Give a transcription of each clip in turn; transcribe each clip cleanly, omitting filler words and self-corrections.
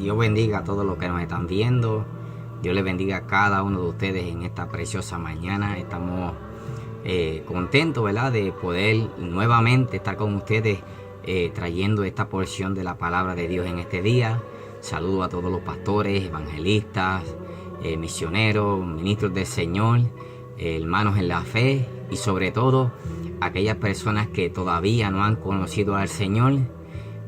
Dios bendiga a todos los que nos están viendo. Dios les bendiga a cada uno de ustedes en esta preciosa mañana. Estamos contentos, ¿verdad?, de poder nuevamente estar con ustedes trayendo esta porción de la palabra de Dios en este día. Saludo a todos los pastores, evangelistas, misioneros, ministros del Señor, hermanos en la fe y sobre todo aquellas personas que todavía no han conocido al Señor.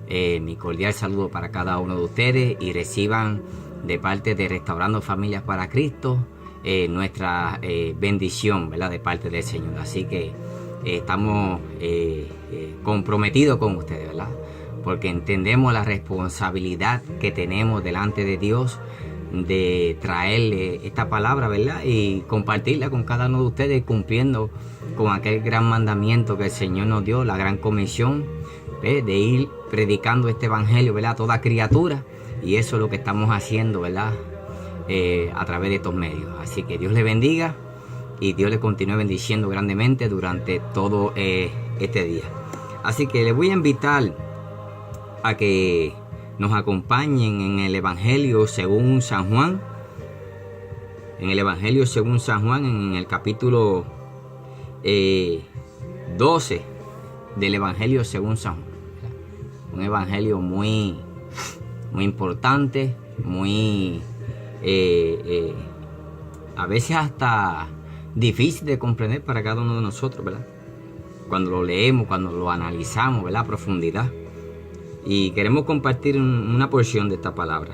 Mi cordial saludo para cada uno de ustedes y reciban de parte de Restaurando Familias para Cristo nuestra bendición, ¿verdad?, de parte del Señor. Así que estamos comprometidos con ustedes, ¿verdad?, porque entendemos la responsabilidad que tenemos delante de Dios de traerle esta palabra, ¿verdad?, y compartirla con cada uno de ustedes, cumpliendo con aquel gran mandamiento que el Señor nos dio, la gran comisión, ¿ves?, de ir predicando este evangelio, ¿verdad?, a toda criatura. Y eso es lo que estamos haciendo, ¿verdad?, a través de estos medios. Así que Dios le bendiga y Dios le continúe bendiciendo grandemente durante todo este día. Así que les voy a invitar a que nos acompañen en el Evangelio según San Juan. En el Evangelio según San Juan, en el capítulo 12 del Evangelio según San Juan. Un evangelio muy importante, muy a veces hasta difícil de comprender para cada uno de nosotros, ¿verdad?, cuando lo leemos, cuando lo analizamos, ¿verdad?, a profundidad. Y queremos compartir una porción de esta palabra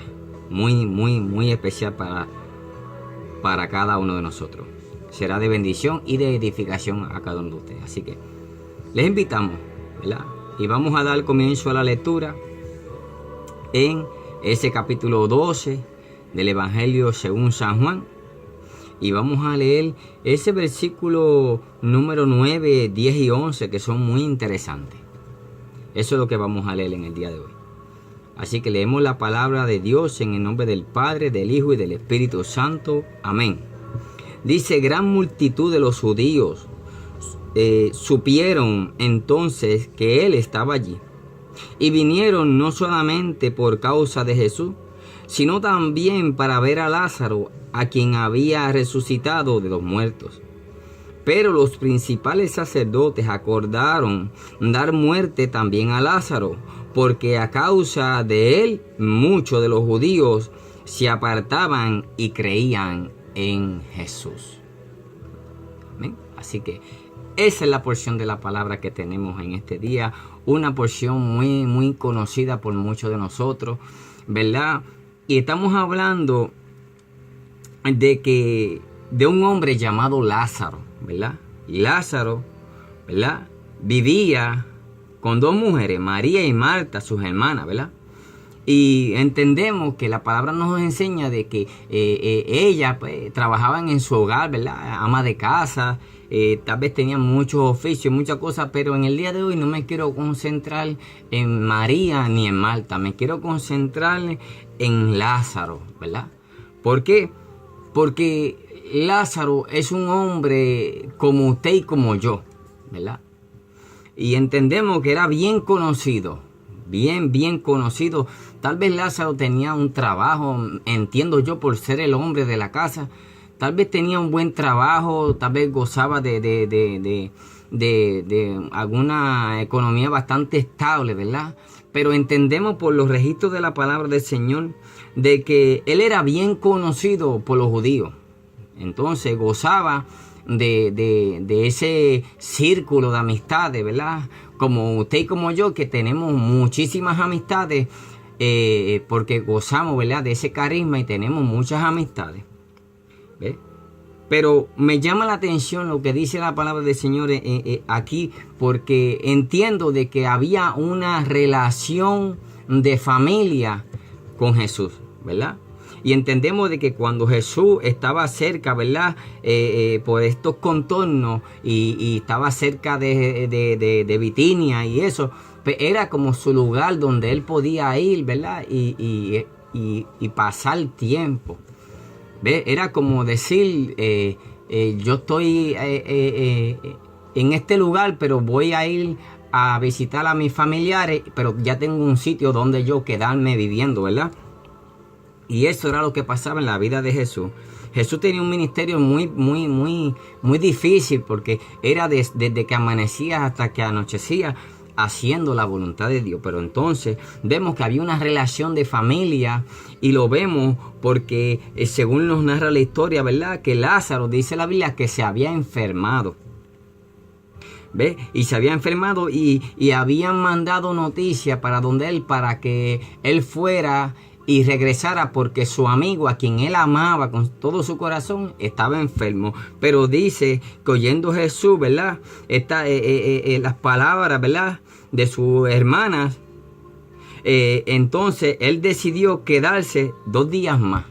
muy especial para cada uno de nosotros. Será de bendición y de edificación a cada uno de ustedes. Así que les invitamos, ¿verdad?, y vamos a dar comienzo a la lectura en ese capítulo 12 del Evangelio según San Juan. Y vamos a leer ese versículo número 9, 10 y 11, que son muy interesantes. Eso es lo que vamos a leer en el día de hoy. Así que leemos la palabra de Dios en el nombre del Padre, del Hijo y del Espíritu Santo. Amén. Dice: gran multitud de los judíos supieron entonces que él estaba allí, y vinieron no solamente por causa de Jesús, sino también para ver a Lázaro, a quien había resucitado de los muertos. Pero los principales sacerdotes acordaron dar muerte también a Lázaro, porque a causa de él muchos de los judíos se apartaban y creían en Jesús. ¿Ven? Así que esa es la porción de la palabra que tenemos en este día. Una porción muy conocida por muchos de nosotros, ¿verdad? Y estamos hablando de un hombre llamado Lázaro, ¿verdad? Lázaro, ¿verdad?, vivía con dos mujeres, María y Marta, sus hermanas, ¿verdad? Y entendemos que la palabra nos enseña de que ellas pues, trabajaban en su hogar, ¿verdad?, ama de casa, tal vez tenían muchos oficios, muchas cosas, pero en el día de hoy no me quiero concentrar en María ni en Marta, me quiero concentrar en Lázaro, ¿verdad? ¿Por qué? Porque Lázaro es un hombre como usted y como yo, ¿verdad? Y entendemos que era bien conocido, bien conocido. Tal vez Lázaro tenía un trabajo, entiendo yo, por ser el hombre de la casa. Tal vez tenía un buen trabajo, tal vez gozaba de alguna economía bastante estable, ¿verdad? Pero entendemos por los registros de la palabra del Señor de que él era bien conocido por los judíos. Entonces gozaba de ese círculo de amistades, ¿verdad? Como usted y como yo, que tenemos muchísimas amistades, porque gozamos, ¿verdad?, de ese carisma y tenemos muchas amistades. ¿Ves? Pero me llama la atención lo que dice la palabra del Señor aquí, porque entiendo de que había una relación de familia con Jesús, ¿verdad? Y entendemos de que cuando Jesús estaba cerca, ¿verdad?, por estos contornos y estaba cerca de Bitinia y eso, pues era como su lugar donde él podía ir, ¿verdad?, y pasar tiempo. ¿Ve? Era como decir, yo estoy en este lugar, pero voy a ir a visitar a mis familiares, pero ya tengo un sitio donde yo quedarme viviendo, ¿verdad? Y eso era lo que pasaba en la vida de Jesús. Jesús tenía un ministerio muy difícil, porque era desde que amanecía hasta que anochecía haciendo la voluntad de Dios. Pero entonces vemos que había una relación de familia, y lo vemos porque según nos narra la historia, ¿verdad?, que Lázaro, dice la Biblia, que se había enfermado. ¿Ve? Y se había enfermado y habían mandado noticia para donde él, para que él fuera y regresara, porque su amigo, a quien él amaba con todo su corazón, estaba enfermo. Pero dice que oyendo Jesús, ¿verdad?, las palabras, ¿verdad?, de sus hermanas, entonces él decidió quedarse 2 días más.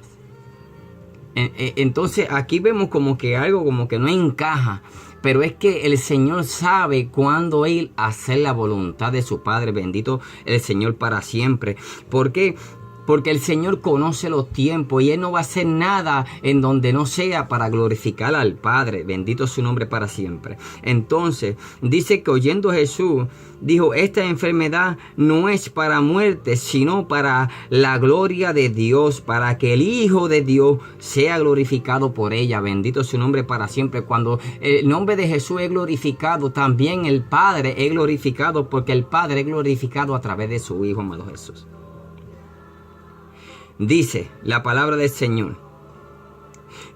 Entonces aquí vemos como que algo como que no encaja. Pero es que el Señor sabe cuándo ir a hacer la voluntad de su Padre. Bendito el Señor para siempre. ¿Por qué? Porque el Señor conoce los tiempos y Él no va a hacer nada en donde no sea para glorificar al Padre. Bendito su nombre para siempre. Entonces, dice que oyendo Jesús, dijo, esta enfermedad no es para muerte, sino para la gloria de Dios, para que el Hijo de Dios sea glorificado por ella. Bendito su nombre para siempre. Cuando el nombre de Jesús es glorificado, también el Padre es glorificado, porque el Padre es glorificado a través de su Hijo, amado Jesús. Dice la palabra del Señor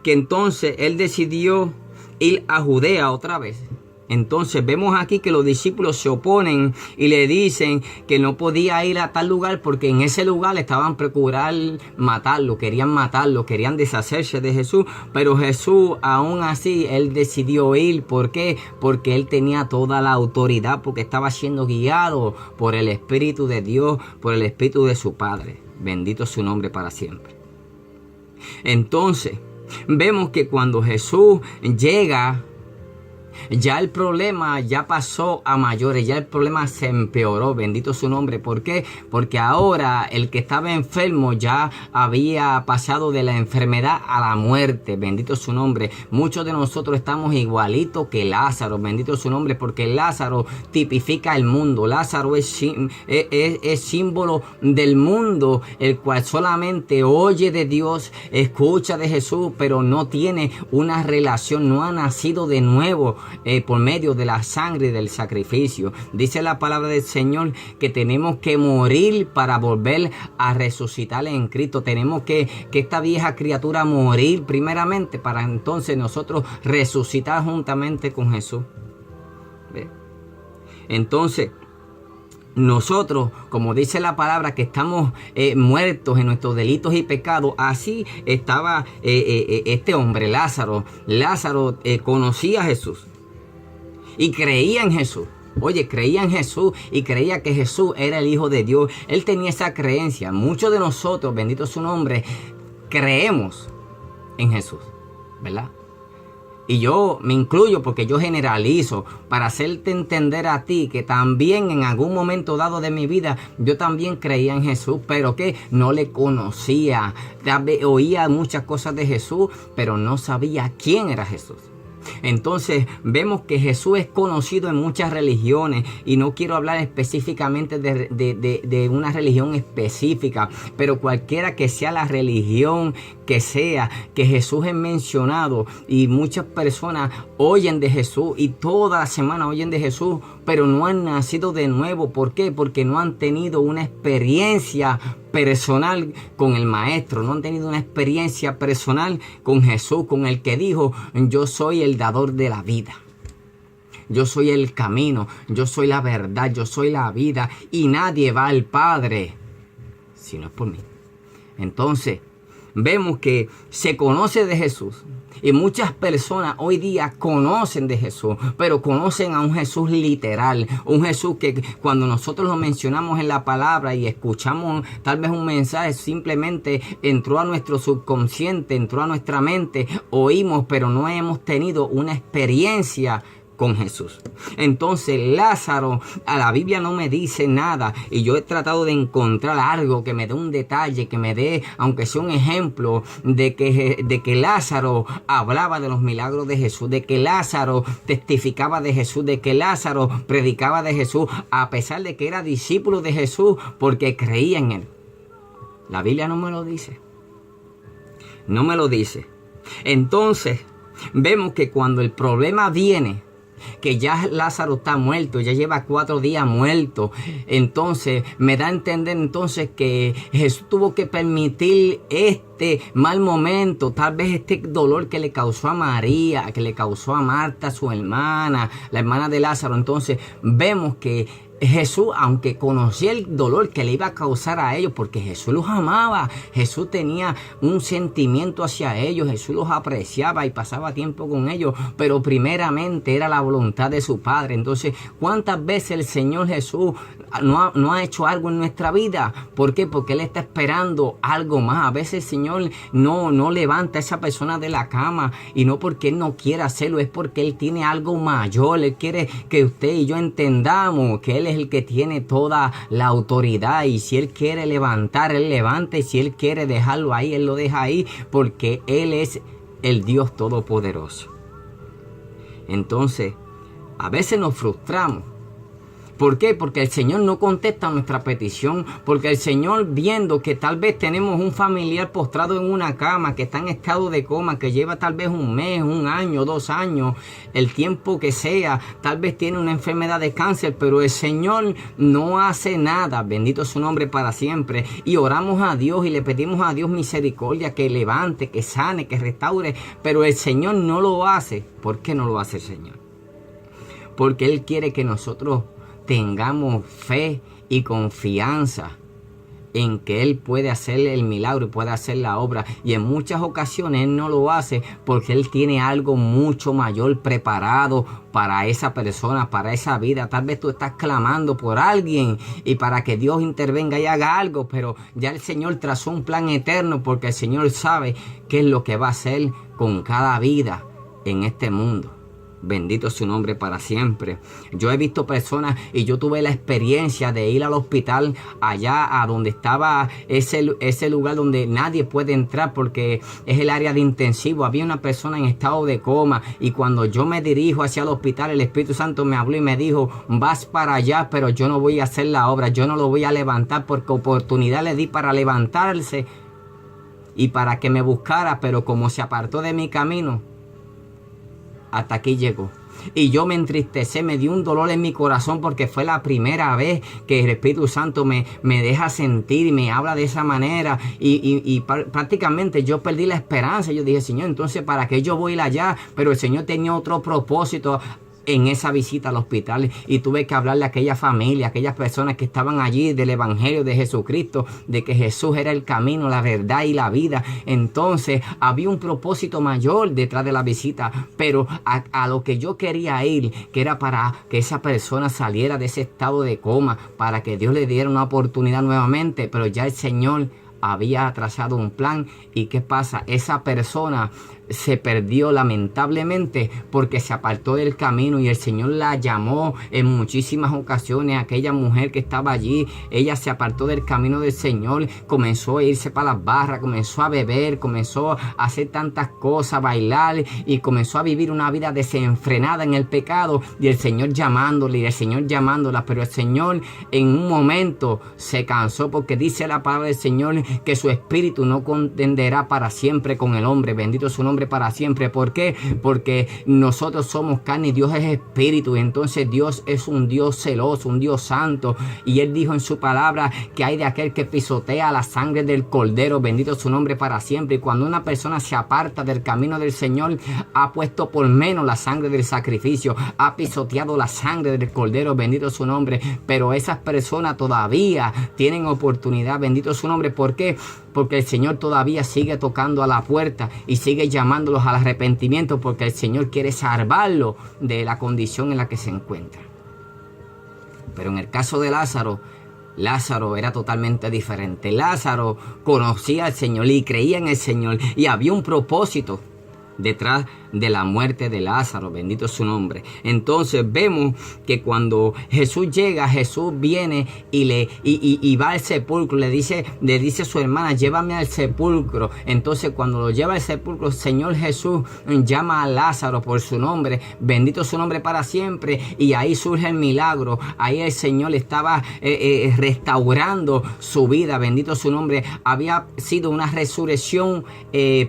que entonces él decidió ir a Judea otra vez. Entonces vemos aquí que los discípulos se oponen y le dicen que no podía ir a tal lugar, porque en ese lugar estaban procurando matarlo, querían deshacerse de Jesús. Pero Jesús, aún así, él decidió ir. ¿Por qué? Porque él tenía toda la autoridad, porque estaba siendo guiado por el Espíritu de Dios, por el Espíritu de su Padre. Bendito su nombre para siempre. Entonces, vemos que cuando Jesús llega, ya el problema ya pasó a mayores, ya el problema se empeoró. Bendito su nombre. ¿Por qué? Porque ahora el que estaba enfermo ya había pasado de la enfermedad a la muerte. Bendito su nombre. Muchos de nosotros estamos igualitos que Lázaro. Bendito su nombre, porque Lázaro tipifica el mundo. Lázaro es símbolo del mundo, el cual solamente oye de Dios, escucha de Jesús, pero no tiene una relación, no ha nacido de nuevo. Por medio de la sangre y del sacrificio. Dice la palabra del Señor que tenemos que morir para volver a resucitar en Cristo. Tenemos que esta vieja criatura morir primeramente, para entonces nosotros resucitar juntamente con Jesús. ¿Ve? Entonces, nosotros, como dice la palabra, que estamos muertos en nuestros delitos y pecados, así estaba este hombre, Lázaro. Lázaro conocía a Jesús y creía en Jesús. Oye, creía en Jesús y creía que Jesús era el Hijo de Dios. Él tenía esa creencia. Muchos de nosotros, bendito su nombre, creemos en Jesús, ¿verdad? Y yo me incluyo, porque yo generalizo para hacerte entender a ti que también en algún momento dado de mi vida yo también creía en Jesús, pero que no le conocía. Oía muchas cosas de Jesús, pero no sabía quién era Jesús. Entonces vemos que Jesús es conocido en muchas religiones, y no quiero hablar específicamente de una religión específica, pero cualquiera que sea la religión que sea, que Jesús es mencionado, y muchas personas oyen de Jesús y toda la semana oyen de Jesús, pero no han nacido de nuevo. ¿Por qué? Porque no han tenido una experiencia personal con el Maestro, no han tenido una experiencia personal con Jesús, con el que dijo: yo soy el dador de la vida, yo soy el camino, yo soy la verdad, yo soy la vida, y nadie va al Padre si no es por mí. Entonces vemos que se conoce de Jesús, y muchas personas hoy día conocen de Jesús, pero conocen a un Jesús literal, un Jesús que cuando nosotros lo mencionamos en la palabra y escuchamos tal vez un mensaje, simplemente entró a nuestro subconsciente, entró a nuestra mente, oímos, pero no hemos tenido una experiencia con Jesús. Entonces Lázaro, a la Biblia no me dice nada, y yo he tratado de encontrar algo que me dé un detalle, que me dé, aunque sea un ejemplo, de que Lázaro hablaba de los milagros de Jesús, de que Lázaro testificaba de Jesús, de que Lázaro predicaba de Jesús, a pesar de que era discípulo de Jesús, porque creía en él. La Biblia no me lo dice. No me lo dice. Entonces, vemos que cuando el problema viene, que ya Lázaro está muerto, ya lleva 4 días muerto, entonces me da a entender entonces que Jesús tuvo que permitir este mal momento, tal vez este dolor que le causó a María, que le causó a Marta, su hermana, la hermana de Lázaro. Entonces vemos que Jesús, aunque conocía el dolor que le iba a causar a ellos, porque Jesús los amaba, Jesús tenía un sentimiento hacia ellos, Jesús los apreciaba y pasaba tiempo con ellos, pero primeramente era la voluntad de su Padre. Entonces, ¿cuántas veces el Señor Jesús no ha hecho algo en nuestra vida? ¿Por qué? Porque Él está esperando algo más. A veces el Señor no levanta a esa persona de la cama, y no porque Él no quiera hacerlo, es porque Él tiene algo mayor. Él quiere que usted y yo entendamos que Él es el que tiene toda la autoridad, y si Él quiere levantar, Él levanta, y si Él quiere dejarlo ahí, Él lo deja ahí, porque Él es el Dios Todopoderoso. Entonces, a veces nos frustramos. ¿Por qué? Porque el Señor no contesta nuestra petición, porque el Señor, viendo que tal vez tenemos un familiar postrado en una cama, que está en estado de coma, que lleva tal vez 1 mes, 1 año, 2 años, el tiempo que sea, tal vez tiene una enfermedad de cáncer, pero el Señor no hace nada, bendito su nombre para siempre, y oramos a Dios y le pedimos a Dios misericordia, que levante, que sane, que restaure, pero el Señor no lo hace. ¿Por qué no lo hace el Señor? Porque Él quiere que nosotros tengamos fe y confianza en que Él puede hacer el milagro y puede hacer la obra. Y en muchas ocasiones Él no lo hace porque Él tiene algo mucho mayor preparado para esa persona, para esa vida. Tal vez tú estás clamando por alguien y para que Dios intervenga y haga algo, pero ya el Señor trazó un plan eterno, porque el Señor sabe qué es lo que va a hacer con cada vida en este mundo. Bendito su nombre para siempre. Yo he visto personas, y yo tuve la experiencia de ir al hospital allá a donde estaba ese lugar donde nadie puede entrar porque es el área de intensivo. Había una persona en estado de coma, y cuando yo me dirijo hacia el hospital, el Espíritu Santo me habló y me dijo: vas para allá, pero yo no voy a hacer la obra, yo no lo voy a levantar, porque oportunidad le di para levantarse y para que me buscara, pero como se apartó de mi camino, hasta aquí llegó. Y yo me entristecí, me dio un dolor en mi corazón, porque fue la primera vez que el Espíritu Santo me deja sentir y me habla de esa manera. Y prácticamente yo perdí la esperanza. Yo dije: Señor, entonces ¿para qué yo voy a ir allá? Pero el Señor tenía otro propósito en esa visita al hospital, y tuve que hablarle a aquella familia, a aquellas personas que estaban allí, del Evangelio de Jesucristo, de que Jesús era el camino, la verdad y la vida. Entonces había un propósito mayor detrás de la visita, pero a lo que yo quería ir, que era para que esa persona saliera de ese estado de coma, para que Dios le diera una oportunidad nuevamente. Pero ya el Señor había trazado un plan. ¿Y qué pasa? Esa persona se perdió lamentablemente porque se apartó del camino, y el Señor la llamó en muchísimas ocasiones. Aquella mujer que estaba allí, ella se apartó del camino del Señor, comenzó a irse para las barras, comenzó a beber, comenzó a hacer tantas cosas, a bailar, y comenzó a vivir una vida desenfrenada en el pecado, y el Señor llamándole y el Señor llamándola. Pero el Señor en un momento se cansó, porque dice la palabra del Señor que su espíritu no contenderá para siempre con el hombre. Bendito su nombre para siempre. ¿Por qué? Porque nosotros somos carne y Dios es espíritu, y entonces Dios es un Dios celoso, un Dios santo, y Él dijo en su palabra que hay de aquel que pisotea la sangre del Cordero. Bendito su nombre para siempre. Y cuando una persona se aparta del camino del Señor, ha puesto por menos la sangre del sacrificio, ha pisoteado la sangre del Cordero. Bendito su nombre. Pero esas personas todavía tienen oportunidad. Bendito su nombre. ¿Por qué? Porque el Señor todavía sigue tocando a la puerta y sigue llamándolos al arrepentimiento, porque el Señor quiere salvarlos de la condición en la que se encuentra. Pero en el caso de Lázaro, Lázaro era totalmente diferente. Lázaro conocía al Señor y creía en el Señor, y había un propósito detrás de la muerte de Lázaro, bendito su nombre. Entonces vemos que cuando Jesús llega, Jesús viene y va al sepulcro, le dice a su hermana, llévame al sepulcro. Entonces cuando lo lleva al sepulcro, el Señor Jesús llama a Lázaro por su nombre, bendito su nombre para siempre, y ahí surge el milagro. Ahí el Señor estaba restaurando su vida, bendito su nombre. Había sido una resurrección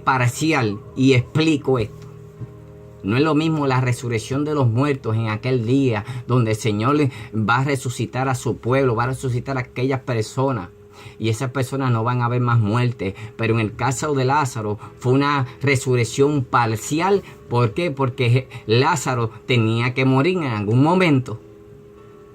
parcial, y explico esto. No es lo mismo la resurrección de los muertos en aquel día, donde el Señor va a resucitar a su pueblo, va a resucitar a aquellas personas, y esas personas no van a ver más muerte. Pero en el caso de Lázaro fue una resurrección parcial. ¿Por qué? Porque Lázaro tenía que morir en algún momento.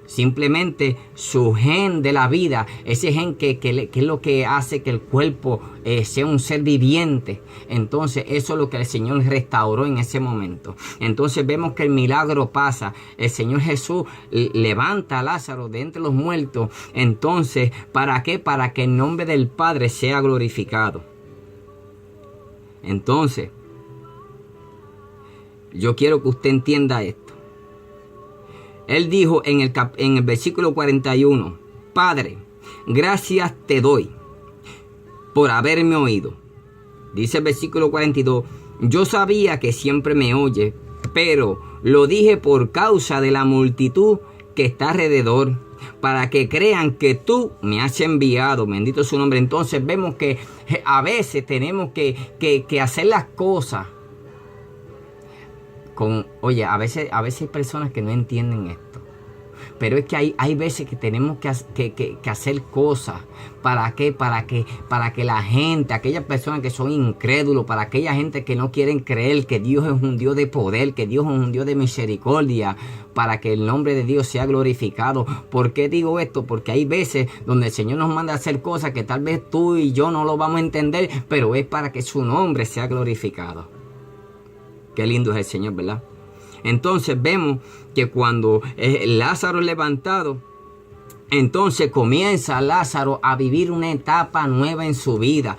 Simplemente su gen de la vida, ese gen que es lo que hace que el cuerpo sea un ser viviente. Entonces eso es lo que el Señor restauró en ese momento. Entonces vemos que el milagro pasa. El Señor Jesús levanta a Lázaro de entre los muertos. Entonces, ¿para qué? Para que el nombre del Padre sea glorificado. Entonces, yo quiero que usted entienda esto. Él dijo en el versículo 41, Padre, gracias te doy por haberme oído. Dice el versículo 42, yo sabía que siempre me oye, pero lo dije por causa de la multitud que está alrededor, para que crean que tú me has enviado. Bendito su nombre. Entonces vemos que a veces tenemos que hacer las cosas. A veces hay personas que no entienden esto. Pero es que hay veces que tenemos que hacer cosas. ¿Para qué? Para que la gente, aquellas personas que son incrédulos, para aquella gente que no quieren creer que Dios es un Dios de poder, que Dios es un Dios de misericordia, para que el nombre de Dios sea glorificado. ¿Por qué digo esto? Porque hay veces donde el Señor nos manda a hacer cosas que tal vez tú y yo no lo vamos a entender, pero es para que su nombre sea glorificado. Qué lindo es el Señor, ¿verdad? Entonces vemos que cuando Lázaro es levantado, entonces comienza Lázaro a vivir una etapa nueva en su vida.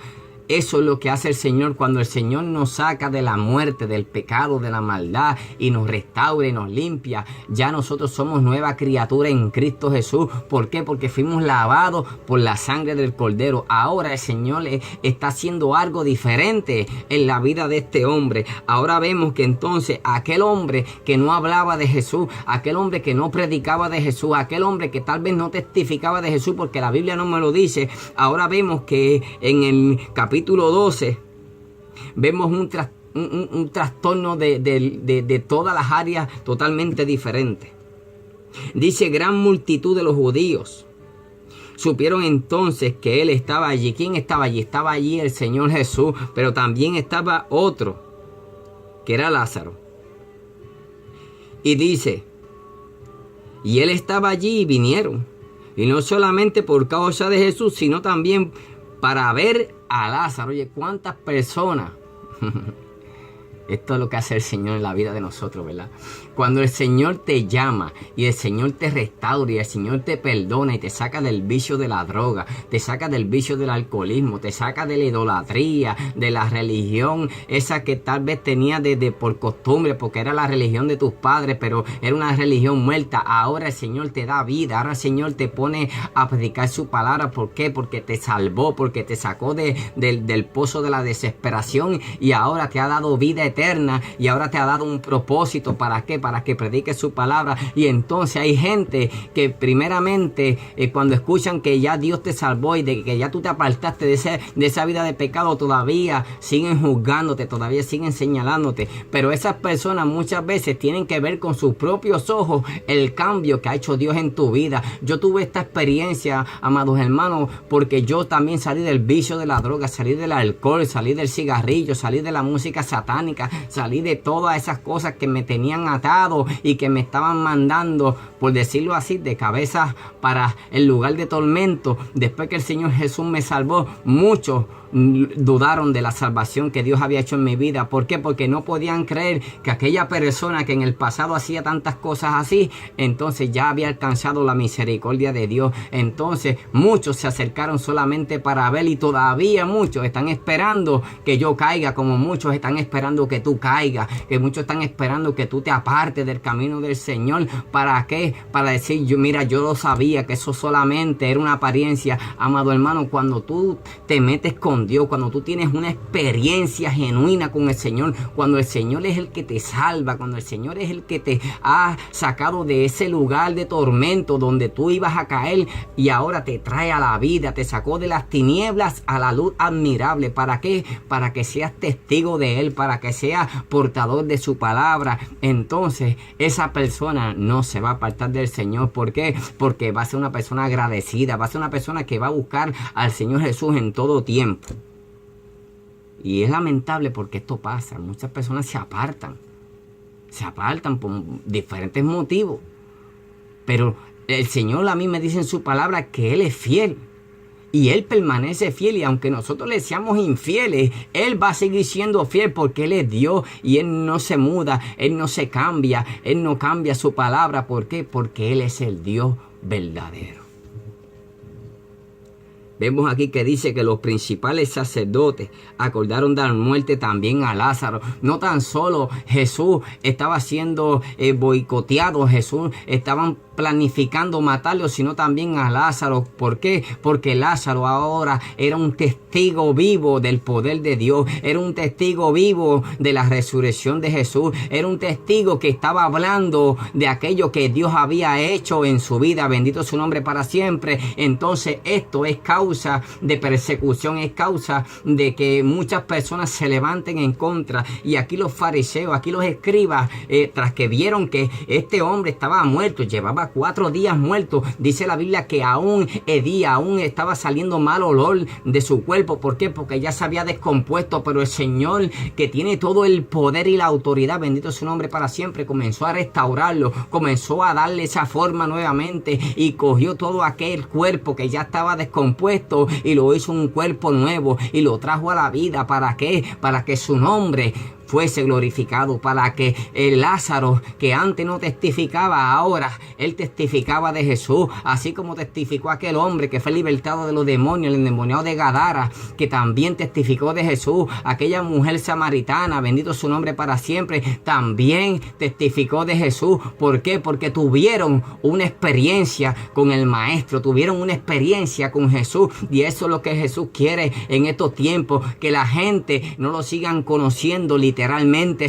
Eso es lo que hace el Señor cuando el Señor nos saca de la muerte, del pecado, de la maldad, y nos restaura y nos limpia. Ya nosotros somos nueva criatura en Cristo Jesús. ¿Por qué? Porque fuimos lavados por la sangre del Cordero. Ahora el Señor está haciendo algo diferente en la vida de este hombre. Ahora vemos que entonces aquel hombre que no hablaba de Jesús, aquel hombre que no predicaba de Jesús, aquel hombre que tal vez no testificaba de Jesús porque la Biblia no me lo dice, ahora vemos que en el capítulo 12 vemos un trastorno de todas las áreas totalmente diferentes. Dice, gran multitud de los judíos supieron entonces que él estaba allí. ¿Quién estaba allí? Estaba allí el Señor Jesús, pero también estaba otro, que era Lázaro. Y dice, y él estaba allí y vinieron. Y no solamente por causa de Jesús, sino también para ver a Lázaro. Oye, ¿cuántas personas? Esto es lo que hace el Señor en la vida de nosotros, ¿verdad? Cuando el Señor te llama y el Señor te restaura y el Señor te perdona y te saca del vicio de la droga, te saca del vicio del alcoholismo, te saca de la idolatría, de la religión, esa que tal vez tenías por costumbre, porque era la religión de tus padres, pero era una religión muerta. Ahora el Señor te da vida, ahora el Señor te pone a predicar su palabra. ¿Por qué? Porque te salvó, porque te sacó del pozo de la desesperación y ahora te ha dado vida eterna y ahora te ha dado un propósito. ¿Para qué? Para que predique su palabra. Y entonces hay gente que primeramente cuando escuchan que ya Dios te salvó y de que ya tú te apartaste de esa vida de pecado, todavía siguen juzgándote, todavía siguen señalándote. Pero esas personas muchas veces tienen que ver con sus propios ojos el cambio que ha hecho Dios en tu vida. Yo tuve esta experiencia, amados hermanos, porque yo también salí del vicio de la droga, salí del alcohol, salí del cigarrillo, salí de la música satánica, salí de todas esas cosas que me tenían atado y que me estaban mandando, por decirlo así, de cabeza para el lugar de tormento. Después que el Señor Jesús me salvó, muchos dudaron de la salvación que Dios había hecho en mi vida. ¿Por qué? Porque no podían creer que aquella persona que en el pasado hacía tantas cosas así, entonces ya había alcanzado la misericordia de Dios. Entonces muchos se acercaron solamente para ver, y todavía muchos están esperando que yo caiga, como muchos están esperando que tú caigas, que muchos están esperando que tú te apartes del camino del Señor. ¿Para qué? Para decir, yo lo sabía, que eso solamente era una apariencia. Amado hermano, cuando tú te metes con Dios, cuando tú tienes una experiencia genuina con el Señor, cuando el Señor es el que te salva, cuando el Señor es el que te ha sacado de ese lugar de tormento donde tú ibas a caer y ahora te trae a la vida, te sacó de las tinieblas a la luz admirable. ¿Para qué? Para que seas testigo de Él, para que seas portador de su palabra. Entonces esa persona no se va a apartar del Señor. ¿Por qué? Porque va a ser una persona agradecida, va a ser una persona que va a buscar al Señor Jesús en todo tiempo. Y es lamentable porque esto pasa. Muchas personas se apartan por diferentes motivos. Pero el Señor a mí me dice en su palabra que Él es fiel. Y Él permanece fiel, y aunque nosotros le seamos infieles, Él va a seguir siendo fiel porque Él es Dios y Él no se muda, Él no se cambia, Él no cambia su palabra. ¿Por qué? Porque Él es el Dios verdadero. Vemos aquí que dice que los principales sacerdotes acordaron dar muerte también a Lázaro. No tan solo Jesús estaba siendo boicoteado, Jesús estaban planificando matarlo, sino también a Lázaro. ¿Por qué? Porque Lázaro ahora era un testigo vivo del poder de Dios, era un testigo vivo de la resurrección de Jesús, era un testigo que estaba hablando de aquello que Dios había hecho en su vida. Bendito su nombre para siempre. Entonces esto es causa de persecución, es causa de que muchas personas se levanten en contra. Y aquí los fariseos, aquí los escribas, tras que vieron que este hombre estaba muerto, llevaba 4 días muerto, dice la Biblia que aún hedía, aún estaba saliendo mal olor de su cuerpo. ¿Por qué? Porque ya se había descompuesto. Pero el Señor, que tiene todo el poder y la autoridad, bendito su nombre para siempre, comenzó a restaurarlo, comenzó a darle esa forma nuevamente y cogió todo aquel cuerpo que ya estaba descompuesto y lo hizo un cuerpo nuevo y lo trajo a la vida. ¿Para qué? Para que su nombre fuese glorificado, para que el Lázaro, que antes no testificaba, ahora él testificaba de Jesús, así como testificó aquel hombre que fue libertado de los demonios, el endemoniado de Gadara, que también testificó de Jesús. Aquella mujer samaritana, bendito su nombre para siempre, también testificó de Jesús. ¿Por qué? Porque tuvieron una experiencia con el Maestro, tuvieron una experiencia con Jesús, y eso es lo que Jesús quiere en estos tiempos, que la gente no lo sigan conociendo literalmente,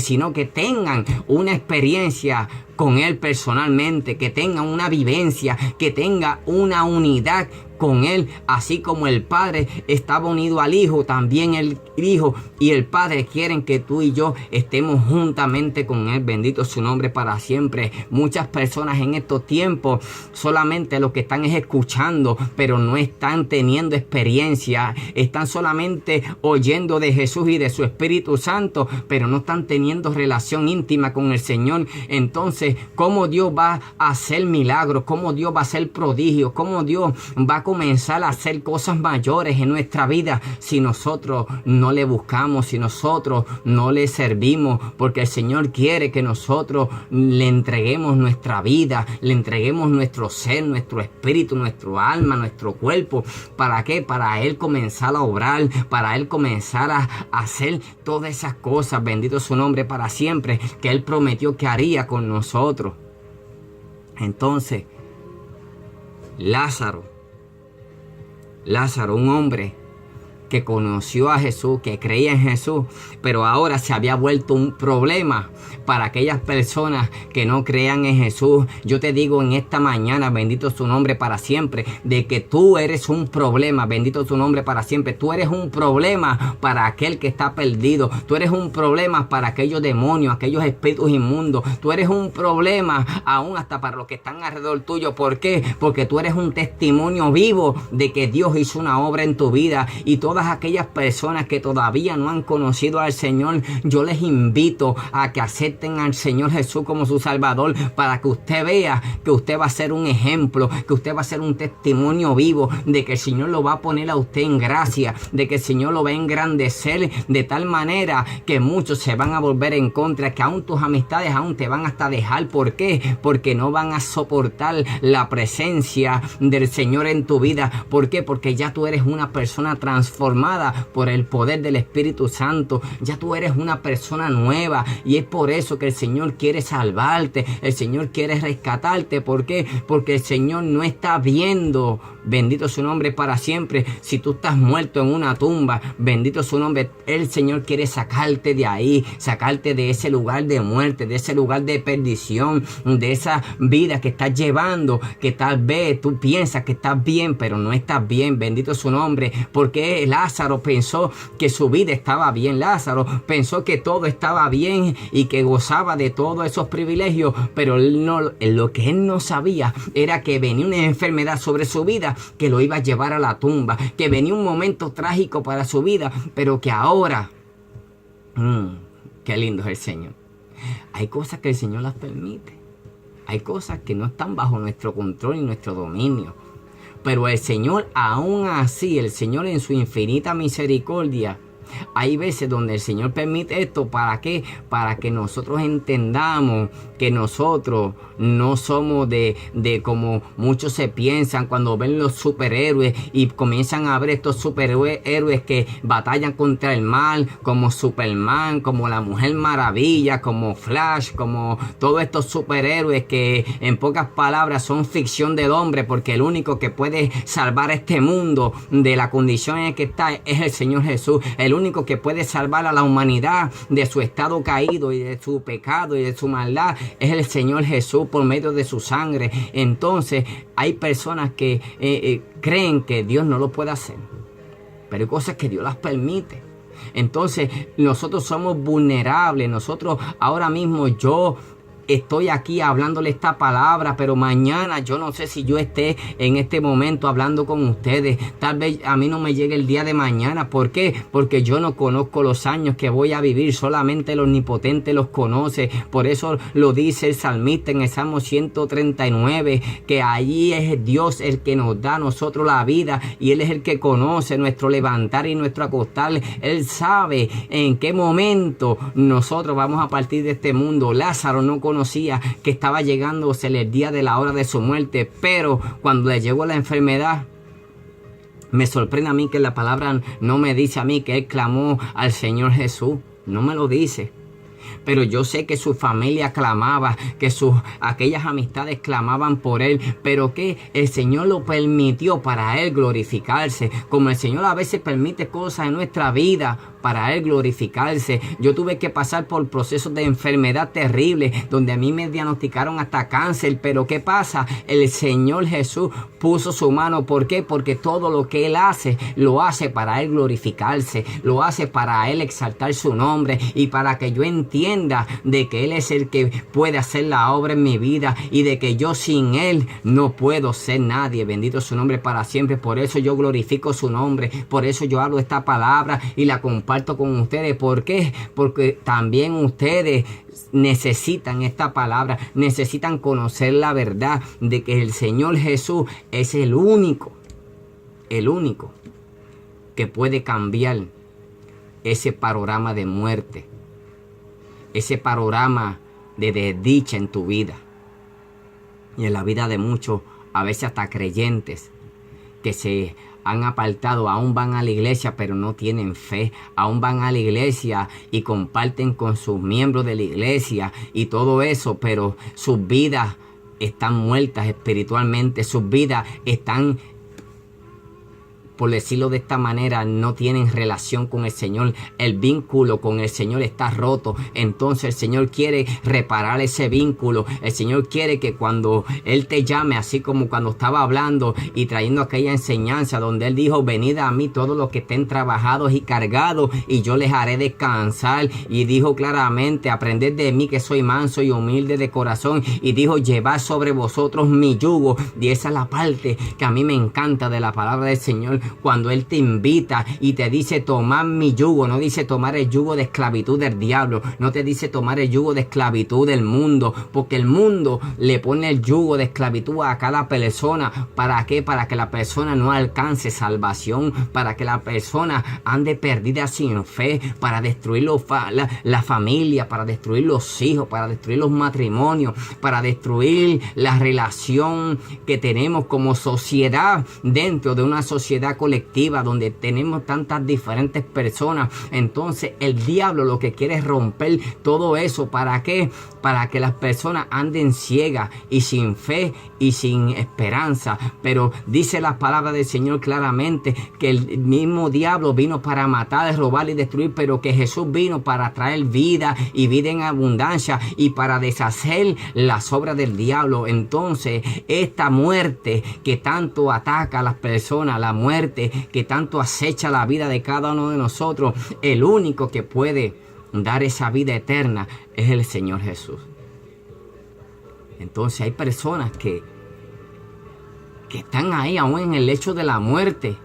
sino que tengan una experiencia con Él personalmente, que tengan una vivencia, que tenga una unidad con Él, así como el Padre estaba unido al Hijo, también el Hijo y el Padre quieren que tú y yo estemos juntamente con Él. Bendito su nombre para siempre. Muchas personas en estos tiempos solamente lo que están es escuchando, pero no están teniendo experiencia. Están solamente oyendo de Jesús y de su Espíritu Santo, pero no están teniendo relación íntima con el Señor. Entonces, ¿cómo Dios va a hacer milagros? ¿Cómo Dios va a hacer prodigios? ¿Cómo Dios va a comenzar a hacer cosas mayores en nuestra vida si nosotros no le buscamos, si nosotros no le servimos? Porque el Señor quiere que nosotros le entreguemos nuestra vida, le entreguemos nuestro ser, nuestro espíritu, nuestro alma, nuestro cuerpo. ¿Para qué? Para Él comenzar a obrar, para Él comenzar a hacer todas esas cosas, bendito su nombre para siempre, que Él prometió que haría con nosotros. Entonces, Lázaro, un hombre que conoció a Jesús, que creía en Jesús, pero ahora se había vuelto un problema para aquellas personas que no crean en Jesús. Yo te digo en esta mañana, bendito su nombre para siempre, de que tú eres un problema, bendito su nombre para siempre. Tú eres un problema para aquel que está perdido. Tú eres un problema para aquellos demonios, aquellos espíritus inmundos. Tú eres un problema aún hasta para los que están alrededor tuyo. ¿Por qué? Porque tú eres un testimonio vivo de que Dios hizo una obra en tu vida. Y todas aquellas personas que todavía no han conocido al Señor, yo les invito a que acepten al Señor Jesús como su Salvador, para que usted vea que usted va a ser un ejemplo, que usted va a ser un testimonio vivo de que el Señor lo va a poner a usted en gracia, de que el Señor lo va a engrandecer de tal manera que muchos se van a volver en contra, que aún tus amistades aún te van hasta dejar. ¿Por qué? Porque no van a soportar la presencia del Señor en tu vida. ¿Por qué? Porque ya tú eres una persona transformada, transformada por el poder del Espíritu Santo. Ya tú eres una persona nueva y es por eso que el Señor quiere salvarte. El Señor quiere rescatarte. ¿Por qué? Porque el Señor no está viendo, bendito su nombre para siempre, si tú estás muerto en una tumba. Bendito su nombre. El Señor quiere sacarte de ahí, sacarte de ese lugar de muerte, de ese lugar de perdición, de esa vida que estás llevando, que tal vez tú piensas que estás bien, pero no estás bien. Bendito su nombre. Porque Lázaro pensó que su vida estaba bien. Lázaro pensó que todo estaba bien y que gozaba de todos esos privilegios, pero lo que él no sabía era que venía una enfermedad sobre su vida que lo iba a llevar a la tumba, que venía un momento trágico para su vida, pero que ahora, qué lindo es el Señor. Hay cosas que el Señor las permite, hay cosas que no están bajo nuestro control y nuestro dominio, pero el Señor, aún así, el Señor en su infinita misericordia, hay veces donde el Señor permite esto. ¿Para qué? Para que nosotros entendamos que nosotros no somos de como muchos se piensan cuando ven los superhéroes y comienzan a ver estos superhéroes que batallan contra el mal, como Superman, como la Mujer Maravilla, como Flash, como todos estos superhéroes que en pocas palabras son ficción del hombre, porque el único que puede salvar a este mundo de la condición en que está es el Señor Jesús. El único que puede salvar a la humanidad de su estado caído y de su pecado y de su maldad es el Señor Jesús por medio de su sangre. Entonces hay personas que creen que Dios no lo puede hacer, pero hay cosas que Dios las permite. Entonces nosotros somos vulnerables. Nosotros ahora mismo, yo estoy aquí hablándole esta palabra, pero mañana yo no sé si yo esté en este momento hablando con ustedes. Tal vez a mí no me llegue el día de mañana. ¿Por qué? Porque yo no conozco los años que voy a vivir. Solamente el Omnipotente los conoce. Por eso lo dice el salmista en el Salmo 139, que allí es Dios el que nos da a nosotros la vida y Él es el que conoce nuestro levantar y nuestro acostar. Él sabe en qué momento nosotros vamos a partir de este mundo. Lázaro no conocía que estaba llegándose el día de la hora de su muerte, pero cuando le llegó la enfermedad, me sorprende a mí que la palabra no me dice a mí que él clamó al Señor Jesús. No me lo dice. Pero yo sé que su familia clamaba, que aquellas amistades clamaban por él, pero que el Señor lo permitió para él glorificarse. Como el Señor a veces permite cosas en nuestra vida para él glorificarse. Yo tuve que pasar por procesos de enfermedad terribles, donde a mí me diagnosticaron hasta cáncer. Pero ¿qué pasa? El Señor Jesús puso su mano. ¿Por qué? Porque todo lo que Él hace, lo hace para Él glorificarse, lo hace para Él exaltar su nombre y para que yo entienda de que Él es el que puede hacer la obra en mi vida y de que yo sin Él no puedo ser nadie. Bendito su nombre para siempre. Por eso yo glorifico su nombre, por eso yo hablo esta palabra y la comparto con ustedes. ¿Por qué? Porque también ustedes necesitan esta palabra, necesitan conocer la verdad de que el Señor Jesús es el único que puede cambiar ese panorama de muerte, ese panorama de desdicha en tu vida y en la vida de muchos, a veces hasta creyentes, que se han apartado, aún van a la iglesia pero no tienen fe, aún van a la iglesia y comparten con sus miembros de la iglesia y todo eso, pero sus vidas están muertas espiritualmente, sus vidas están, por decirlo de esta manera, no tienen relación con el Señor. El vínculo con el Señor está roto. Entonces el Señor quiere reparar ese vínculo. El Señor quiere que cuando Él te llame, así como cuando estaba hablando y trayendo aquella enseñanza donde Él dijo: venid a mí todos los que estén trabajados y cargados y yo les haré descansar. Y dijo claramente: aprended de mí que soy manso y humilde de corazón. Y dijo: llevad sobre vosotros mi yugo. Y esa es la parte que a mí me encanta de la palabra del Señor. Cuando Él te invita y te dice: tomad mi yugo, no dice tomar el yugo de esclavitud del diablo, no te dice tomar el yugo de esclavitud del mundo, porque el mundo le pone el yugo de esclavitud a cada persona. ¿Para qué? Para que la persona no alcance salvación, para que la persona ande perdida sin fe, para destruir la familia, para destruir los hijos, para destruir los matrimonios, para destruir la relación que tenemos como sociedad dentro de una sociedad colectiva donde tenemos tantas diferentes personas. Entonces el diablo lo que quiere es romper todo eso. ¿Para qué? Para que las personas anden ciegas y sin fe y sin esperanza. Pero dice la palabra del Señor claramente que el mismo diablo vino para matar, robar y destruir, pero que Jesús vino para traer vida y vida en abundancia y para deshacer las obras del diablo. Entonces esta muerte que tanto ataca a las personas, la muerte que tanto acecha la vida de cada uno de nosotros, el único que puede dar esa vida eterna es el Señor Jesús. Entonces hay personas que están ahí aún en el lecho de la muerte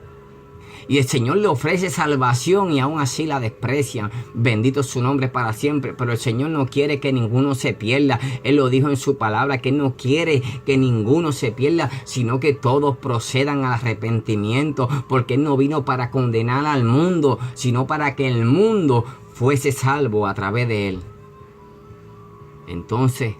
y el Señor le ofrece salvación y aún así la desprecian. Bendito su nombre para siempre. Pero el Señor no quiere que ninguno se pierda. Él lo dijo en su palabra, que Él no quiere que ninguno se pierda, sino que todos procedan al arrepentimiento, porque Él no vino para condenar al mundo, sino para que el mundo fuese salvo a través de Él. Entonces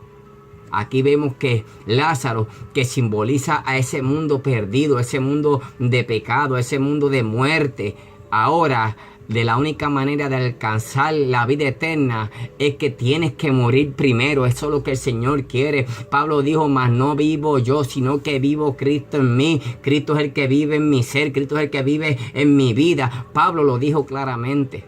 aquí vemos que Lázaro, que simboliza a ese mundo perdido, ese mundo de pecado, ese mundo de muerte, ahora de la única manera de alcanzar la vida eterna es que tienes que morir primero. Eso es lo que el Señor quiere. Pablo dijo, mas no vivo yo, sino que vivo Cristo en mí. Cristo es el que vive en mi ser, Cristo es el que vive en mi vida. Pablo lo dijo claramente.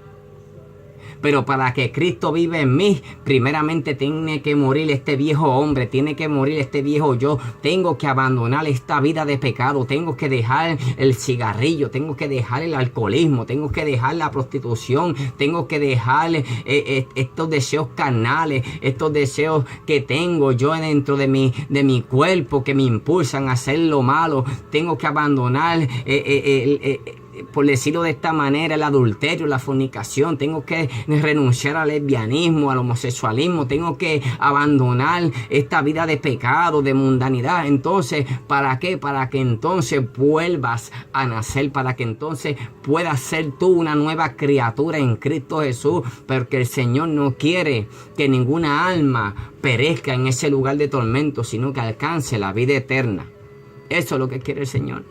Pero para que Cristo vive en mí, primeramente tiene que morir este viejo hombre, tiene que morir este viejo yo. Tengo que abandonar esta vida de pecado, tengo que dejar el cigarrillo, tengo que dejar el alcoholismo, tengo que dejar la prostitución, tengo que dejar estos deseos carnales, estos deseos que tengo yo dentro de mi cuerpo que me impulsan a hacer lo malo. Tengo que abandonar por decirlo de esta manera, el adulterio, la fornicación. Tengo que renunciar al lesbianismo, al homosexualismo. Tengo que abandonar esta vida de pecado, de mundanidad. Entonces, ¿para qué? Para que entonces vuelvas a nacer, para que entonces puedas ser tú una nueva criatura en Cristo Jesús, porque el Señor no quiere que ninguna alma perezca en ese lugar de tormento, sino que alcance la vida eterna. Eso es lo que quiere el Señor.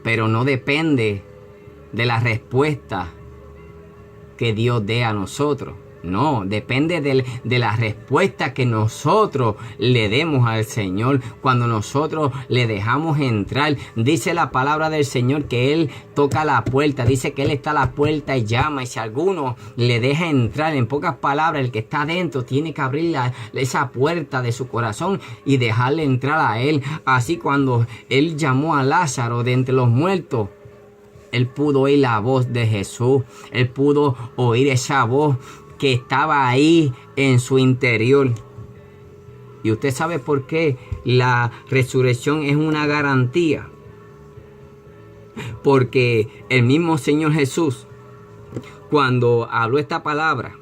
Pero no depende de la respuesta que Dios dé a nosotros. No, depende de la respuesta que nosotros le demos al Señor cuando nosotros le dejamos entrar. Dice la palabra del Señor que Él toca la puerta. Dice que Él está a la puerta y llama. Y si alguno le deja entrar, en pocas palabras, el que está adentro tiene que abrir esa puerta de su corazón y dejarle entrar a Él. Así cuando Él llamó a Lázaro de entre los muertos, Él pudo oír la voz de Jesús. Él pudo oír esa voz que estaba ahí en su interior. Y usted sabe por qué la resurrección es una garantía. Porque el mismo Señor Jesús, cuando habló esta palabra,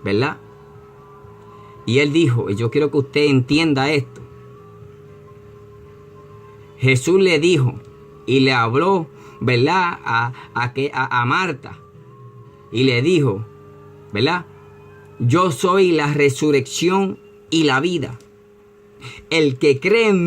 ¿verdad? Y Él dijo, y yo quiero que usted entienda esto. Jesús le dijo y le habló, ¿verdad? A Marta. Y le dijo, ¿verdad? Yo soy la resurrección y la vida. El que cree en mí